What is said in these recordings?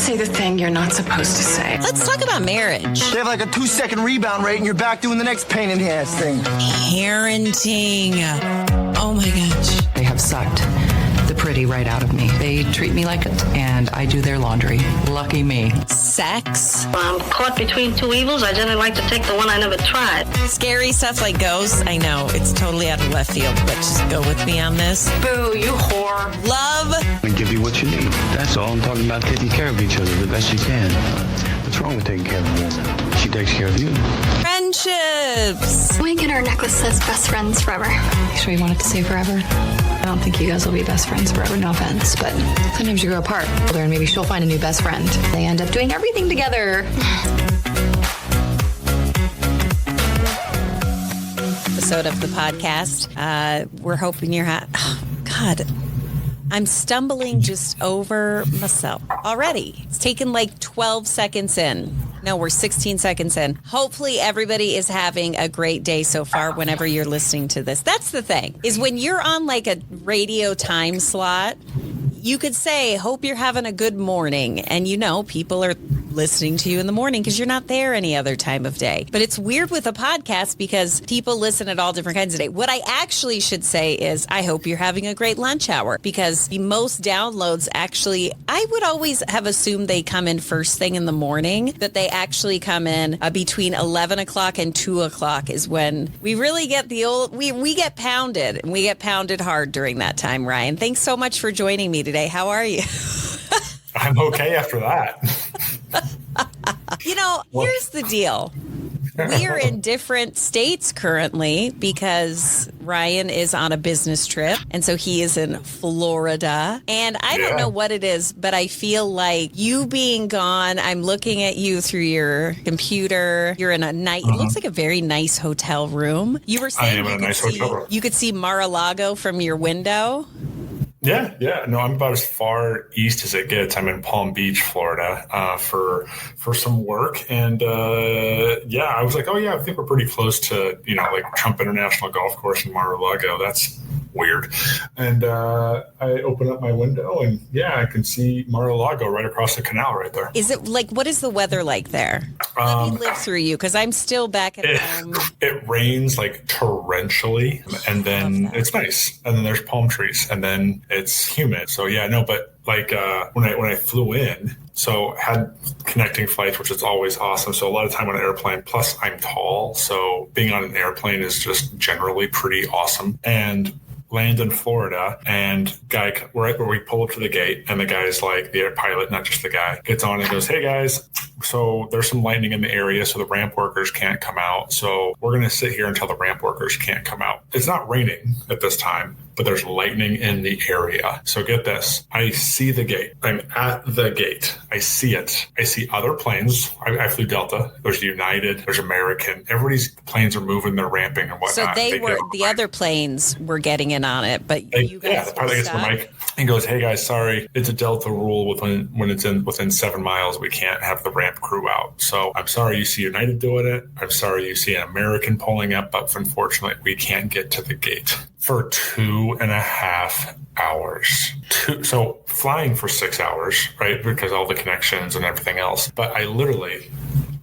say the thing you're not supposed to say. Let's talk about marriage. They have like a 2-second rebound rate and you're back doing the next pain in the ass thing. Parenting. Oh my gosh. They have sucked the pretty right out of me. They treat me like it, and I do their laundry. Lucky me. Sex. I'm caught between two evils. I generally like to take the one I never tried. Scary stuff like ghosts. I know, it's totally out of left field, but just go with me on this. Boo, you whore. Love. I give you what you need. That's all. I'm talking about taking care of each other the best you can. What's wrong with taking care of a woman? She takes care of you. Friendships. Wink and her necklace says best friends forever. You sure you wanted to say forever? I don't think you guys will be best friends forever, no offense, but sometimes you grow apart. And maybe she'll find a new best friend. They end up doing everything together. Episode of the podcast. We're hoping you're oh, God. I'm stumbling just over myself already. It's taken like 12 seconds in. No, we're 16 seconds in. Hopefully everybody is having a great day so far whenever you're listening to this. That's the thing, is when you're on like a radio time slot, you could say, hope you're having a good morning. And you know, people are listening to you in the morning because you're not there any other time of day. But it's weird with a podcast because people listen at all different kinds of day. What I actually should say is, I hope you're having a great lunch hour, because the most downloads actually, I would always have assumed they come in first thing in the morning, that they actually come in between 11 o'clock and 2 o'clock is when we really get the old, we get pounded, and we get pounded hard during that time. Ryan, thanks so much for joining me today. How are you? I'm okay after that. You know, here's the deal. We are in different states currently because Ryan is on a business trip. And so he is in Florida. And I don't know what it is, but I feel like you being gone, I'm looking at you through your computer. You're in a nice, it looks like a very nice hotel room. You were saying you could see Mar-a-Lago from your window. Yeah. No, I'm about as far east as it gets. I'm in Palm Beach, Florida, for some work. And I was like, I think we're pretty close to, like Trump International Golf Course in Mar-a-Lago. That's weird. And I open up my window and I can see Mar-a-Lago right across the canal right there. Is it like, what is the weather like there? Let me live through you, because I'm still back at home. It rains like torrentially, and then it's nice. And then there's palm trees, and then it's humid. So but like when I flew in, so had connecting flights, which is always awesome. So a lot of time on an airplane, plus I'm tall. So being on an airplane is just generally pretty awesome. And land in Florida, and right where we pull up to the gate, and the guy's like, the pilot, not just the guy, gets on and goes, "Hey guys, so there's some lightning in the area, so the ramp workers can't come out. So we're going to sit here until the ramp workers can't come out. It's not raining at this time, but there's lightning in the area. So get this. I see the gate. I'm at the gate. I see it. I see other planes. I flew Delta. There's United. There's American. Everybody's planes are moving. They're ramping and whatnot. So the other planes were getting in on it, but you guys the pilot gets the mic and goes, "Hey guys, sorry. It's a Delta rule when it's within 7 miles, we can't have the ramp crew out. So I'm sorry you see United doing it. I'm sorry you see an American pulling up, but unfortunately we can't get to the gate." For 2.5 hours. So flying for 6 hours, right? Because all the connections and everything else. But I literally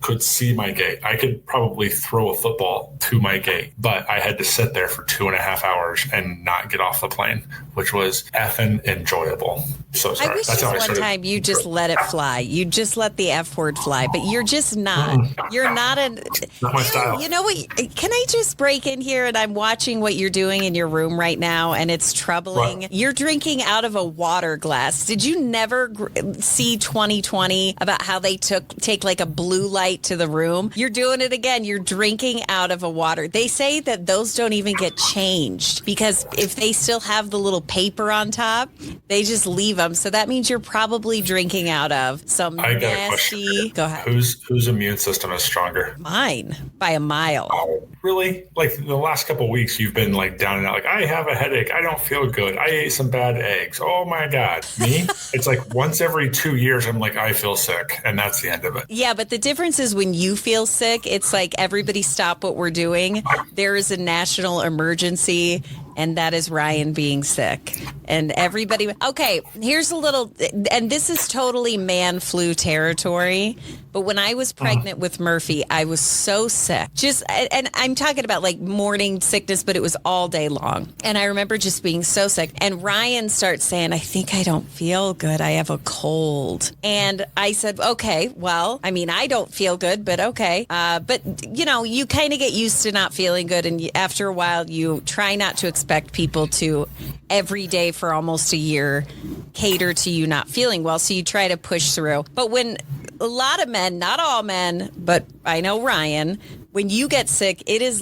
could see my gate. I could probably throw a football to my gate, but I had to sit there for 2.5 hours and not get off the plane, which was effing enjoyable. So sorry. I wish one time you just let it fly. You just let the F word fly, but you're just not. You're not not my style. You know what? Can I just break in here? And I'm watching what you're doing in your room right now, and it's troubling. What? You're drinking out of a water glass. Did you never see 2020 about how they take like a blue light to the room? You're doing it again. You're drinking out of a water. They say that those don't even get changed because if they still have the little paper on top, they just leave them. So that means you're probably drinking out of some nasty. Go ahead. Whose immune system is stronger? Mine by a mile. Oh, really? Like the last couple of weeks, you've been like down and out. Like, I have a headache. I don't feel good. I ate some bad eggs. Oh my God. Me? It's like once every 2 years, I'm like, I feel sick. And that's the end of it. Yeah, but the difference is when you feel sick, it's like everybody stop what we're doing. There is a national emergency. and that is Ryan being sick. And everybody, okay, here's a little, and this is totally man flu territory. But when I was pregnant with Murphy, I was so sick. And I'm talking about like morning sickness, but it was all day long. And I remember just being so sick. And Ryan starts saying, I think I don't feel good. I have a cold. And I said, okay, well, I mean, I don't feel good, but okay. But, you kind of get used to not feeling good. And after a while, you try not to expect people to every day for almost a year cater to you not feeling well. So you try to push through. But when a lot of men, not all men, but I know Ryan, when you get sick, it is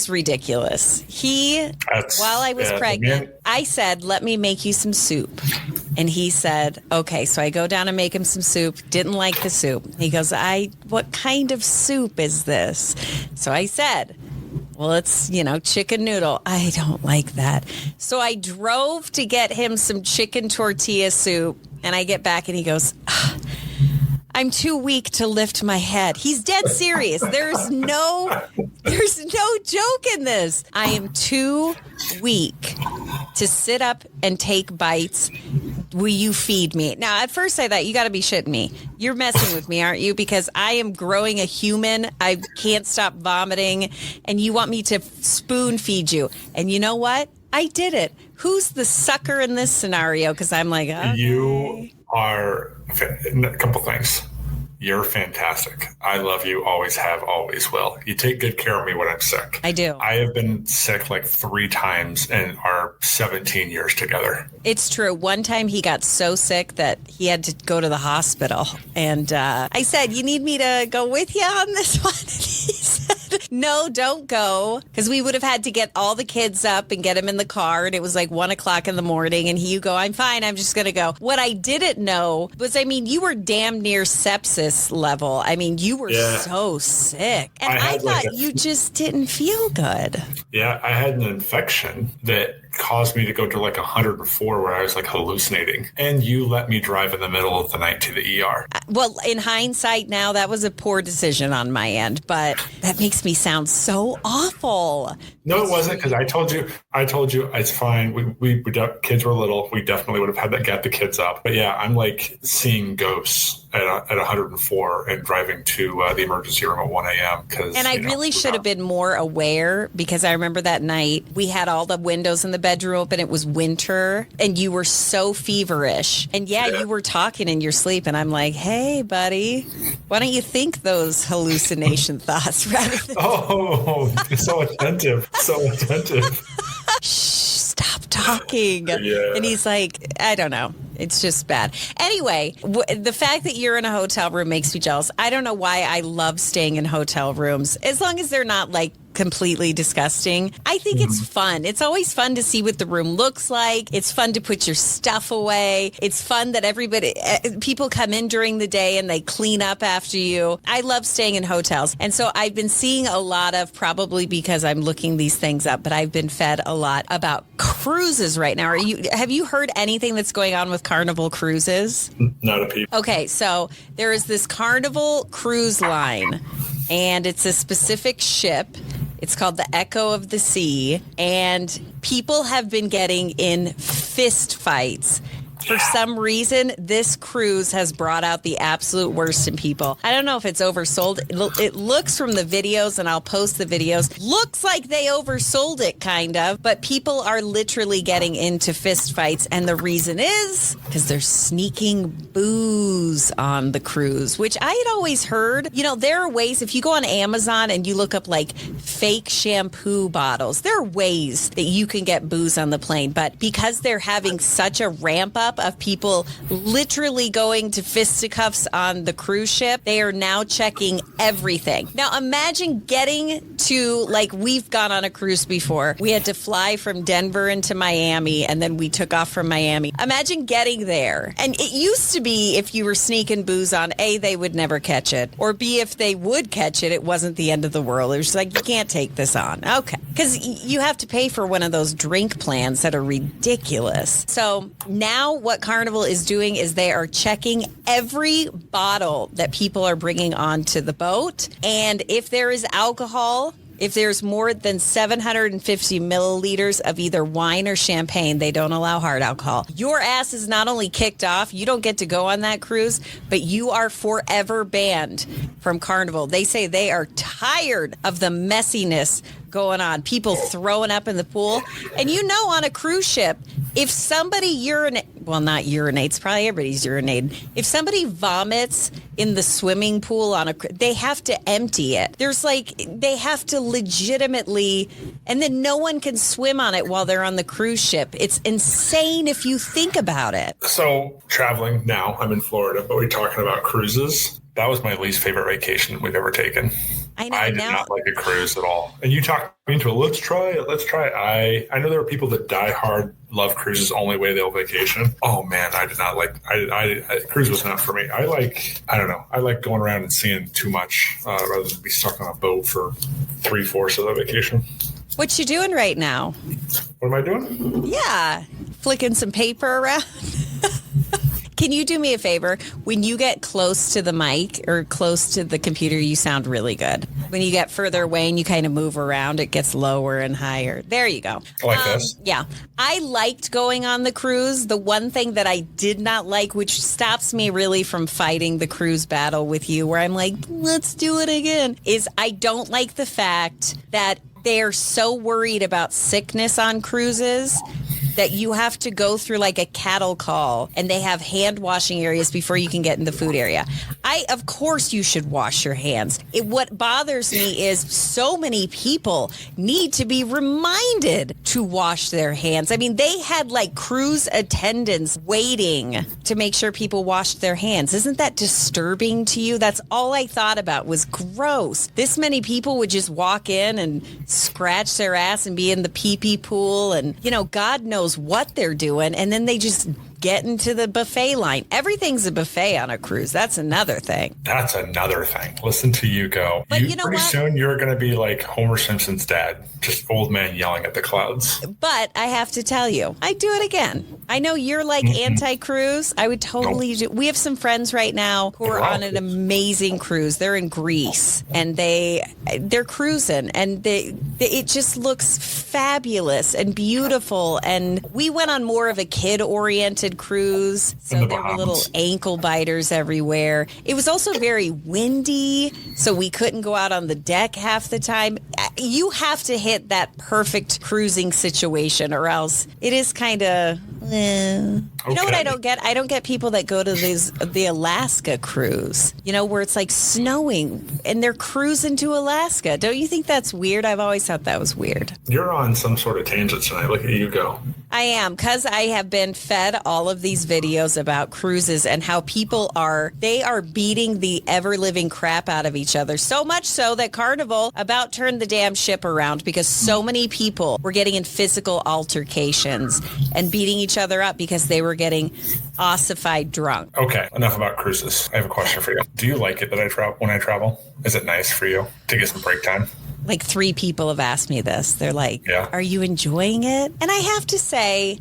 ridiculous. While I was pregnant, I said, let me make you some soup. And he said, okay. So I go down and make him some soup. Didn't like the soup. He goes, what kind of soup is this? So I said, well, it's, chicken noodle. I don't like that. So I drove to get him some chicken tortilla soup. And I get back and he goes, I'm too weak to lift my head. He's dead serious. There's no joke in this. I am too weak to sit up and take bites. Will you feed me? Now, at first I thought, you got to be shitting me. You're messing with me, aren't you? Because I am growing a human. I can't stop vomiting. And you want me to spoon feed you. And you know what? I did it. Who's the sucker in this scenario? Because I'm like, okay. You are a couple things. You're fantastic. I love you. Always have, always will. You take good care of me when I'm sick. I do. I have been sick like 3 times in our 17 years together. It's true. One time he got so sick that he had to go to the hospital. And I said, you need me to go with you on this one? And he said, no, don't go. Because we would have had to get all the kids up and get them in the car. And it was like 1 o'clock in the morning. And you go, I'm fine. I'm just going to go. What I didn't know was, you were damn near sepsis level. You were so sick. And I thought you just didn't feel good. Yeah, I had an infection that caused me to go to like 104 where I was like hallucinating. And you let me drive in the middle of the night to the ER. Well, in hindsight now, that was a poor decision on my end, but that makes me sound so awful. No, it wasn't, because I told you it's fine. We kids were little. We definitely would have had to get the kids up. But yeah, I'm like seeing ghosts at 104 and driving to the emergency room at 1 a.m. And I really should have been more aware, because I remember that night we had all the windows in the bedroom open. It was winter and you were so feverish. And you were talking in your sleep. And I'm like, hey, buddy, why don't you think those hallucination thoughts rather than... Oh, so attentive. So attentive. Shh, stop talking. Yeah. And he's like, I don't know. It's just bad. Anyway, the fact that you're in a hotel room makes me jealous. I don't know why I love staying in hotel rooms, as long as they're not like completely disgusting. I think it's fun. It's always fun to see what the room looks like. It's fun to put your stuff away. It's fun that people come in during the day and they clean up after you. I love staying in hotels. And so I've been seeing a lot of, probably because I'm looking these things up, but I've been fed a lot about cruises right now. Have you heard anything that's going on with Carnival Cruises? Not a peep. Okay, so there is this Carnival cruise line, and it's a specific ship. It's called the Echo of the Sea, and people have been getting in fist fights. For some reason, this cruise has brought out the absolute worst in people. I don't know if it's oversold. It looks from the videos, and I'll post the videos, looks like they oversold it, kind of. But people are literally getting into fist fights. And the reason is because they're sneaking booze on the cruise, which I had always heard. There are ways, if you go on Amazon and you look up like fake shampoo bottles, there are ways that you can get booze on the plane. But because they're having such a ramp up of people literally going to fisticuffs on the cruise ship, they are now checking everything. Now imagine getting to, like, we've gone on a cruise before. We had to fly from Denver into Miami, and then we took off from Miami. Imagine getting there. And it used to be, if you were sneaking booze on, A, they would never catch it, or B, if they would catch it, it wasn't the end of the world. It was like, you can't take this on. Okay. Because you have to pay for one of those drink plans that are ridiculous. So now what Carnival is doing is they are checking every bottle that people are bringing onto the boat. And if there is alcohol, If there's more than 750 milliliters of either wine or champagne, they don't allow hard alcohol. Your ass is not only kicked off, you don't get to go on that cruise, but you are forever banned from Carnival. They say they are tired of the messiness going on, people throwing up in the pool. And on a cruise ship, if somebody not urinates, probably everybody's urinating. If somebody vomits in the swimming pool they have to empty it. They have to legitimately, and then no one can swim on it while they're on the cruise ship. It's insane if you think about it. So traveling now, I'm in Florida, but we're talking about cruises. That was my least favorite vacation we've ever taken. I did not like a cruise at all. And you talked me into it. Let's try it. I know there are people that die hard, love cruises, only way they'll vacation. Oh man, I did not like, cruise was not for me. I like going around and seeing too much rather than be stuck on a boat for 3/4 of the vacation. What you doing right now? What am I doing? Yeah, flicking some paper around. Can you do me a favor? When you get close to the mic or close to the computer, you sound really good. When you get further away and you kind of move around, it gets lower and higher. There you go. Like this? Yeah. I liked going on the cruise. The one thing that I did not like, which stops me really from fighting the cruise battle with you, where I'm like, let's do it again, is I don't like the fact that they're so worried about sickness on cruises that you have to go through like a cattle call, and they have hand washing areas before you can get in the food area. Of course you should wash your hands. What bothers me is so many people need to be reminded to wash their hands. I mean, they had like cruise attendants waiting to make sure people washed their hands. Isn't that disturbing to you? That's all I thought about was gross. This many people would just walk in and scratch their ass and be in the pee-pee pool, and God knows what they're doing, and then they just get into the buffet line. Everything's a buffet on a cruise. That's another thing. Listen to you go. But you know pretty what? soon you're going to be like Homer Simpson's dad, just old man yelling at the clouds. But I have to tell you, I'd do it again. I know you're like anti-cruise. I would totally do. We have some friends right now who are on an amazing cruise. They're in Greece, and they're cruising, and it just looks fabulous and beautiful. And we went on more of a kid-oriented cruise, so there were little ankle biters everywhere. It was also very windy, so we couldn't go out on the deck half the time. You have to hit that perfect cruising situation, or else it is kind of You know what I don't get? I don't get people that go to the Alaska cruise, where it's like snowing and they're cruising to Alaska. Don't you think that's weird? I've always thought that was weird. You're on some sort of tangent tonight. Look at you go. I am, because I have been fed all of these videos about cruises and how people are beating the ever-living crap out of each other. So much so that Carnival about turned the damn ship around because so many people were getting in physical altercations and beating each other up because they were getting ossified drunk. Okay, enough about cruises. I have a question for you. Do you like it that when I travel? Is it nice for you to get some break time? Like 3 people have asked me this. They're like, yeah. Are you enjoying it? And I have to say,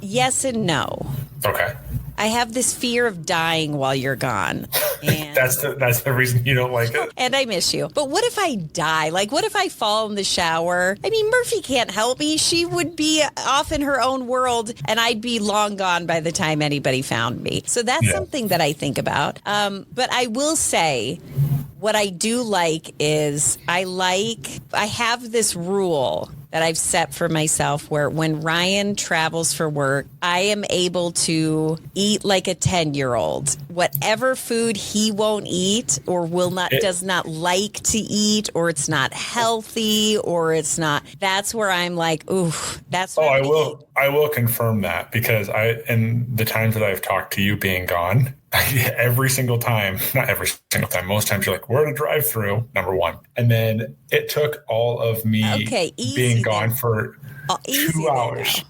yes and no. Okay. I have this fear of dying while you're gone. And that's the reason you don't like it? And I miss you. But what if I die? Like, what if I fall in the shower? I mean, Murphy can't help me. She would be off in her own world, and I'd be long gone by the time anybody found me. So that's something that I think about. But I will say, what I do like is I have this rule that I've set for myself where when Ryan travels for work, I am able to eat like a 10-year-old. Whatever food he won't eat or does not like to eat, or it's not healthy, or it's not, that's where I'm like, ooh, that's what I will confirm that, because in the times that I've talked to you being gone, every single time, not every single time, most times you're like, we're at a drive-through, number one. And then it took all of me being gone for 2 hours.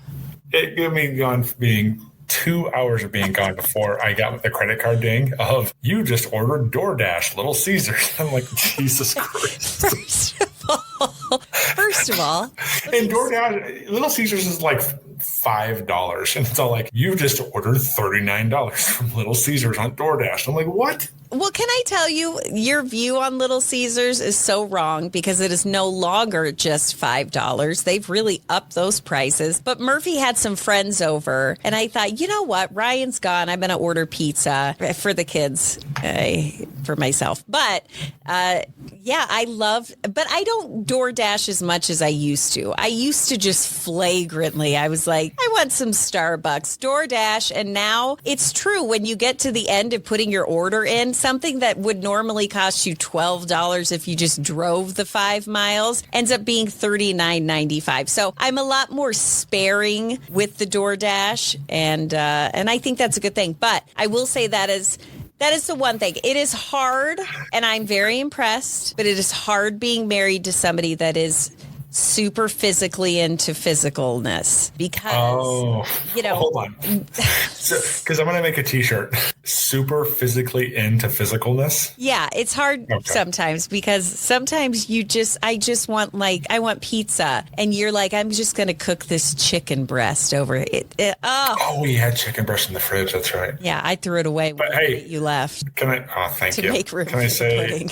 It made me gone for being 2 hours of being gone before I got with the credit card ding of, you just ordered DoorDash, Little Caesars. I'm like, Jesus Christ. First of all. And DoorDash, Little Caesars is like $5. And it's all like, you just ordered $39 from Little Caesars on DoorDash. I'm like, what? Well, can I tell you, your view on Little Caesars is so wrong because it is no longer just $5. They've really upped those prices. But Murphy had some friends over, and I thought, you know what? Ryan's gone. I'm going to order pizza for the kids, for myself. But yeah, but I don't DoorDash as much as I used to. I used to just flagrantly, I was like, I want some Starbucks, DoorDash. And now it's true. When you get to the end of putting your order in, something that would normally cost you $12 if you just drove the 5 miles ends up being $39.95. So I'm a lot more sparing with the DoorDash, and I think that's a good thing. But I will say that is the one thing. It is hard, and I'm very impressed, but it is hard being married to somebody that is super physically into physicalness because, hold on. Because I'm going to make a t-shirt. Super physically into physicalness. Yeah, it's hard sometimes because sometimes I want pizza and you're like, I'm just going to cook this chicken breast over it. We had chicken breast in the fridge. That's right. Yeah, I threw it away when you left. Can I? Oh, thank you. To make room can I for say? pudding.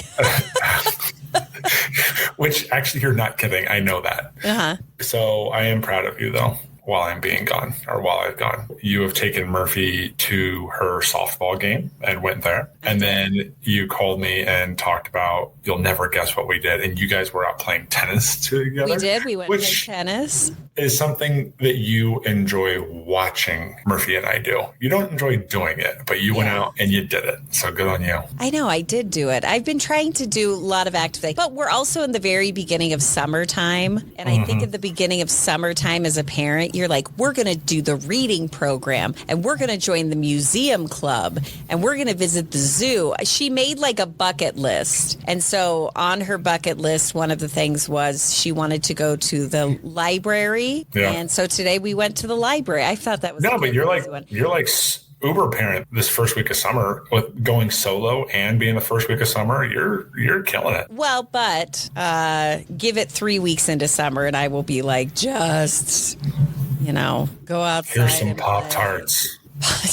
Which actually, you're not kidding. I know that. Uh-huh. So I am proud of you, though. While I'm being gone, or while I've gone, you have taken Murphy to her softball game and went there. And then you called me and talked about, you'll never guess what we did. And you guys were out playing tennis together. We did. We went to play tennis. Is something that you enjoy watching Murphy and I do. You don't enjoy doing it, but you went out and you did it. So good on you. I know, I did do it. I've been trying to do a lot of active things, but we're also in the very beginning of summertime. And I think at the beginning of summertime as a parent, you're like, we're going to do the reading program and we're going to join the museum club and we're going to visit the zoo. She made like a bucket list. And so on her bucket list, one of the things was she wanted to go to the library. Yeah. And so today we went to the library. I thought that was but you're like uber parent this first week of summer with going solo and being the first week of summer. You're killing it. Well, but give it 3 weeks into summer and I will be like, just, go outside. Here's some Pop-Tarts.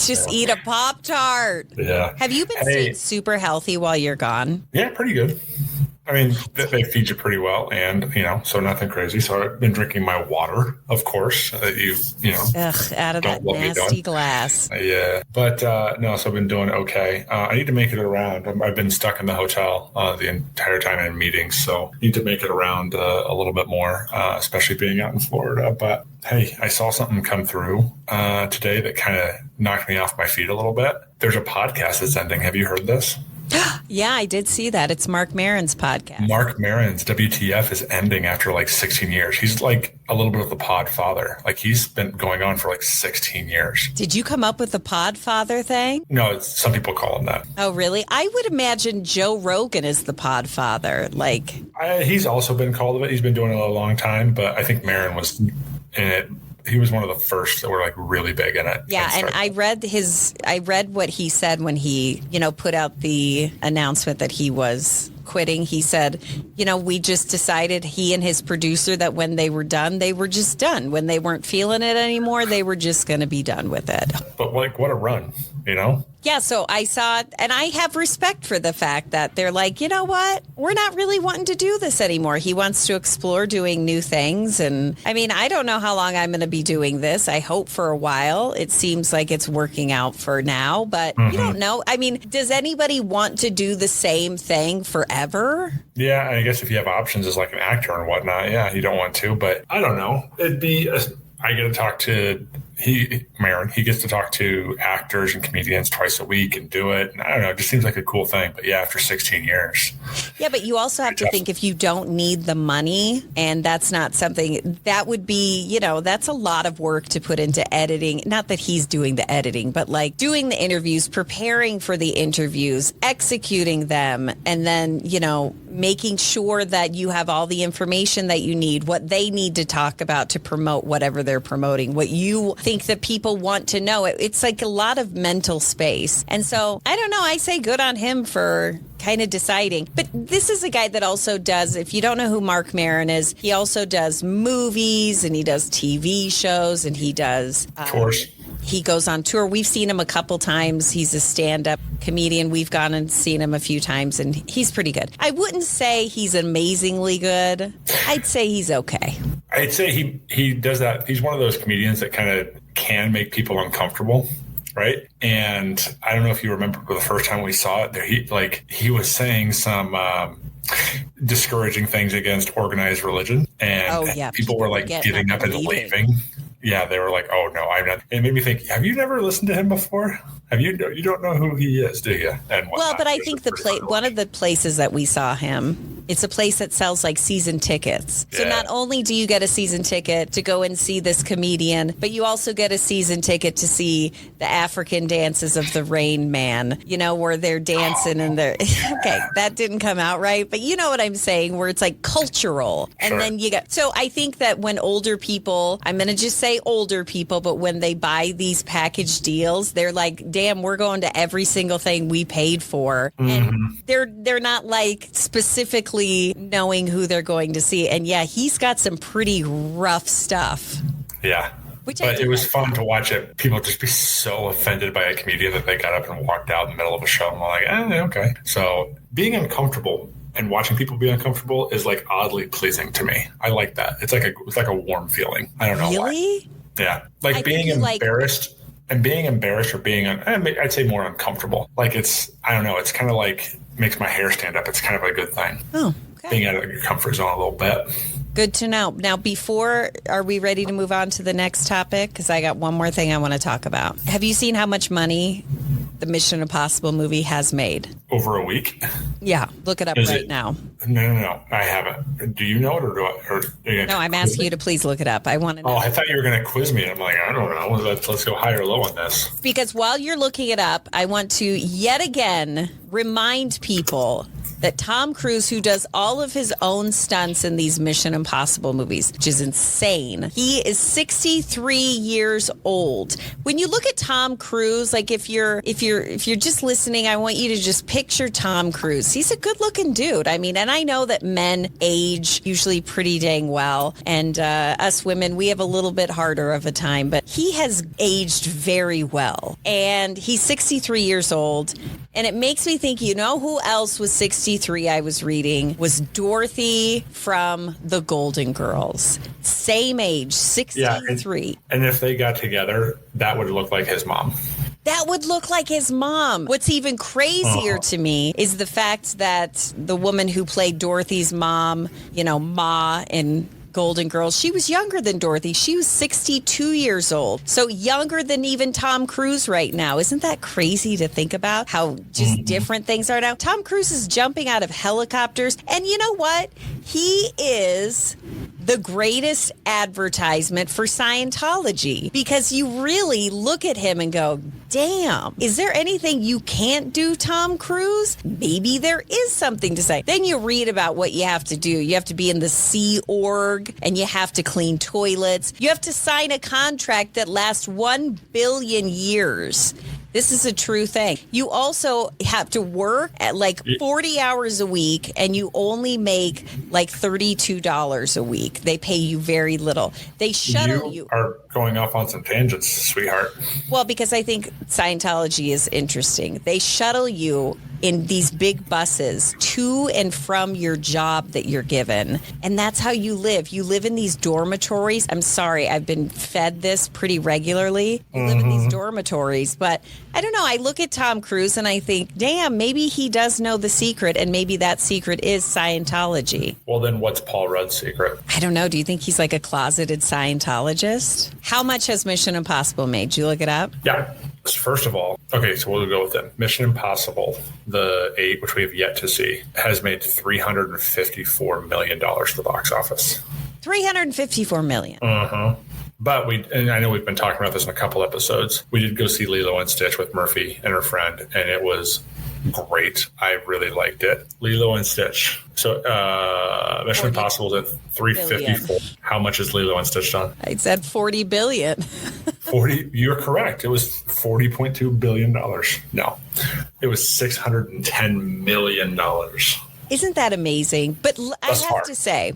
Just eat a Pop-Tart. Yeah. Have you been staying super healthy while you're gone? Yeah, pretty good. I mean, they feed you pretty well, and so nothing crazy. So I've been drinking my water, of course. Out of that nasty glass. Yeah, but no. So I've been doing okay. I need to make it around. I've been stuck in the hotel the entire time in meetings, so I need to make it around a little bit more, especially being out in Florida. But hey, I saw something come through today that kind of knocked me off my feet a little bit. There's a podcast that's ending. Have you heard this? Yeah, I did see that. It's Mark Maron's podcast. Mark Maron's WTF is ending after like 16 years. He's like a little bit of the pod father. Like he's been going on for like 16 years. Did you come up with the pod father thing? No, some people call him that. Oh, really? I would imagine Joe Rogan is the pod father. He's also been called it. He's been doing it a long time, but I think Maron was in it. He was one of the first that were like really big in it. Yeah, and I read what he said when he, put out the announcement that he was quitting. He said, we just decided, he and his producer, that when they were done, they were just done. When they weren't feeling it anymore, they were just going to be done with it. But what a run, Yeah, so I saw it, and I have respect for the fact that they're like, you know what? We're not really wanting to do this anymore. He wants to explore doing new things. And I mean, I don't know how long I'm going to be doing this. I hope for a while. It seems like it's working out for now, but you don't know. I mean, does anybody want to do the same thing forever? Yeah, I guess if you have options as like an actor and whatnot, yeah, you don't want to, but I don't know. I get to talk to Maron. He gets to talk to actors and comedians twice a week and do it. And I don't know. It just seems like a cool thing. But yeah, after 16 years. Yeah, but you also have to think, if you don't need the money, and that's not something that would be, that's a lot of work to put into editing. Not that he's doing the editing, but like doing the interviews, preparing for the interviews, executing them, and then, making sure that you have all the information that you need, what they need to talk about to promote whatever they're promoting, what you think that people want to know it. It's like a lot of mental space. And so, I don't know, I say good on him for kind of deciding. But this is a guy that also does, if you don't know who Marc Maron is, he also does movies and he does TV shows and he does... Tours. He goes on tour. We've seen him a couple times. He's a stand-up comedian. We've gone and seen him a few times, and he's pretty good. I wouldn't say he's amazingly good. I'd say he's okay. I'd say he does that. He's one of those comedians that kind of can make people uncomfortable, right? And I don't know if you remember the first time we saw it. He was saying some discouraging things against organized religion, and people were like getting up and leaving. Yeah, they were like, "Oh no, I'm not." It made me think: have you never listened to him before? You don't know who he is, do you? And but I think one of the places that we saw him, it's a place that sells like season tickets. So not only do you get a season ticket to go and see this comedian, but you also get a season ticket to see the African dances of the Rain Man. You know, where they're dancing and they're okay. That didn't come out right, but you know what I'm saying? Where it's like cultural, and then you get. So I think that when older people, I'm going to just say older people, but when they buy these package deals, they're like, damn, we're going to every single thing we paid for. And they're not like specifically knowing who they're going to see. And yeah, he's got some pretty rough stuff. Yeah. But it was fun to watch it. People just be so offended by a comedian that they got up and walked out in the middle of a show. And I'm like, okay. So being uncomfortable and watching people be uncomfortable is like oddly pleasing to me. I like that. It's like a warm feeling. I don't know why. Really? Yeah. Like being embarrassed and being embarrassed or being, I'd say more uncomfortable. Like I don't know. It's kind of like makes my hair stand up. It's kind of a good thing. Oh, okay. Being out of your comfort zone a little bit. Good to know. Now, are we ready to move on to the next topic? Because I got one more thing I want to talk about. Have you seen how much money the Mission Impossible movie has made? Over a week? Yeah, look it up now. No, I haven't. Do you know it No, I'm asking you to please look it up. I want to know. Oh, I thought you were going to quiz me. I'm like, I don't know. Let's go high or low on this. Because while you're looking it up, I want to yet again remind people that Tom Cruise, who does all of his own stunts in these Mission Impossible movies, which is insane, he is 63 years old. When you look at Tom Cruise, like if you're just listening, I want you to just picture Tom Cruise. He's a good-looking dude. I mean, and I know that men age usually pretty dang well, and us women, we have a little bit harder of a time, but he has aged very well, and he's 63 years old, and it makes me think, you know who else was 63 I was reading was Dorothy from the Golden Girls. Same age, 63. Yeah, and if they got together, that would look like his mom. That would look like his mom. What's even crazier to me is the fact that the woman who played Dorothy's mom, Ma in Golden Girls, she was younger than Dorothy. She was 62 years old. So younger than even Tom Cruise right now. Isn't that crazy to think about how just different things are now? Tom Cruise is jumping out of helicopters. And you know what? He is the greatest advertisement for Scientology, because you really look at him and go, damn, is there anything you can't do, Tom Cruise? Maybe there is something to say. Then you read about what you have to do. You have to be in the Sea Org, and you have to clean toilets. You have to sign a contract that lasts 1 billion years. This is a true thing. You also have to work at like 40 hours a week, and you only make like $32 a week. They pay you very little. They shuttle you. You are going off on some tangents, sweetheart. Well, because I think Scientology is interesting. They shuttle you in these big buses to and from your job that you're given. And that's how you live. You live in these dormitories. I'm sorry, I've been fed this pretty regularly. You live in these dormitories. But I don't know. I look at Tom Cruise and I think, damn, maybe he does know the secret. And maybe that secret is Scientology. Well, then what's Paul Rudd's secret? I don't know. Do you think he's like a closeted Scientologist? How much has Mission Impossible made? Did you look it up? Yeah. First of all, okay, so we'll go with it. Mission Impossible, the 8, which we have yet to see, has made $354 million at the box office. $354 million. But and I know we've been talking about this in a couple episodes. We did go see Lilo and Stitch with Murphy and her friend, and it was great. I really liked it. Lilo and Stitch. So Mission Impossible is at 354. How much is Lilo and Stitch done? I said 40 billion. 40. You're correct. It was $40.2 billion. No, it was $610 million. Isn't that amazing? But I Thus have far. to say,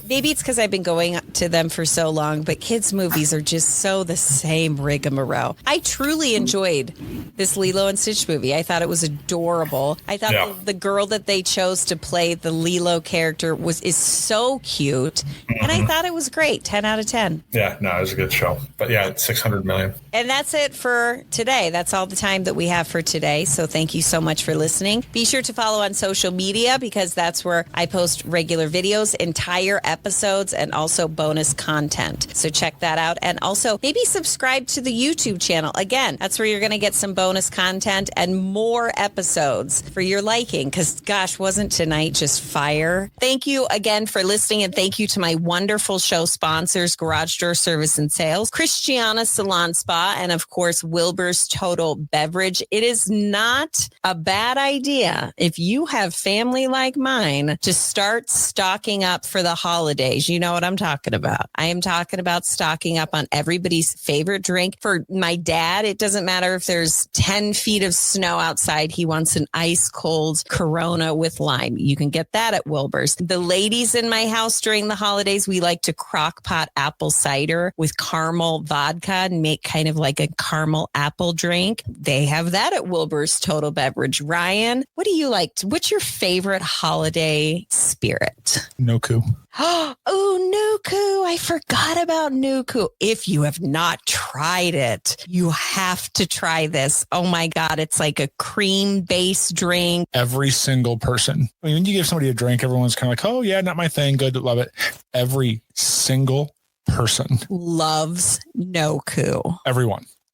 maybe it's because I've been going to them for so long, but kids' movies are just so the same rigmarole. I truly enjoyed this Lilo and Stitch movie. I thought it was adorable. I thought the girl that they chose to play the Lilo character is so cute. And I thought it was great. 10 out of 10. Yeah, no, it was a good show. But yeah, it's $600 million. And that's it for today. That's all the time that we have for today. So thank you so much for listening. Be sure to follow on social media because that's where I post regular videos, entire episodes, and also bonus content. So check that out. And also maybe subscribe to the YouTube channel. Again, that's where you're going to get some bonus content and more episodes for your liking. Because gosh, wasn't tonight just fire? Thank you again for listening. And thank you to my wonderful show sponsors, Garage Door Service and Sales, Christiana Salon Spa, and of course, Wilbur's Total Beverage. It is not a bad idea if you have family like mine to start stocking up for the holidays. You know what I'm talking about. I am talking about stocking up on everybody's favorite drink. For my dad, it doesn't matter if there's 10 feet of snow outside. He wants an ice cold Corona with lime. You can get that at Wilbur's. The ladies in my house during the holidays, we like to crock pot apple cider with caramel vodka and make kind of like a caramel apple drink. They have that at Wilbur's Total Beverage. Ryan, what do you like? What's your favorite holiday spirit? Noku. Oh, Nuku. I forgot about Nuku. If you have not tried it, you have to try this. Oh my God. It's like a cream-based drink. Every single person. I mean, when you give somebody a drink, everyone's kind of like, oh yeah, not my thing. Good. Love it. Every single person Loves Nuku.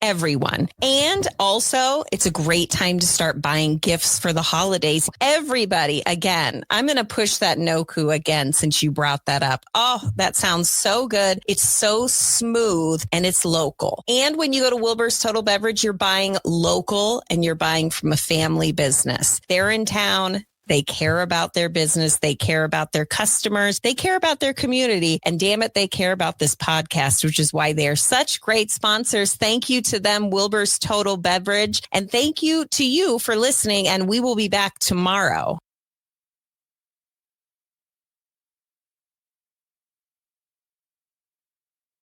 Everyone. And also, it's a great time to start buying gifts for the holidays. Everybody, again, I'm going to push that Nuku again since you brought that up. Oh, that sounds so good. It's so smooth and it's local. And when you go to Wilbur's Total Beverage, you're buying local and you're buying from a family business. They're in town. They care about their business. They care about their customers. They care about their community. And damn it, they care about this podcast, which is why they are such great sponsors. Thank you to them, Wilbur's Total Beverage. And thank you to you for listening. And we will be back tomorrow.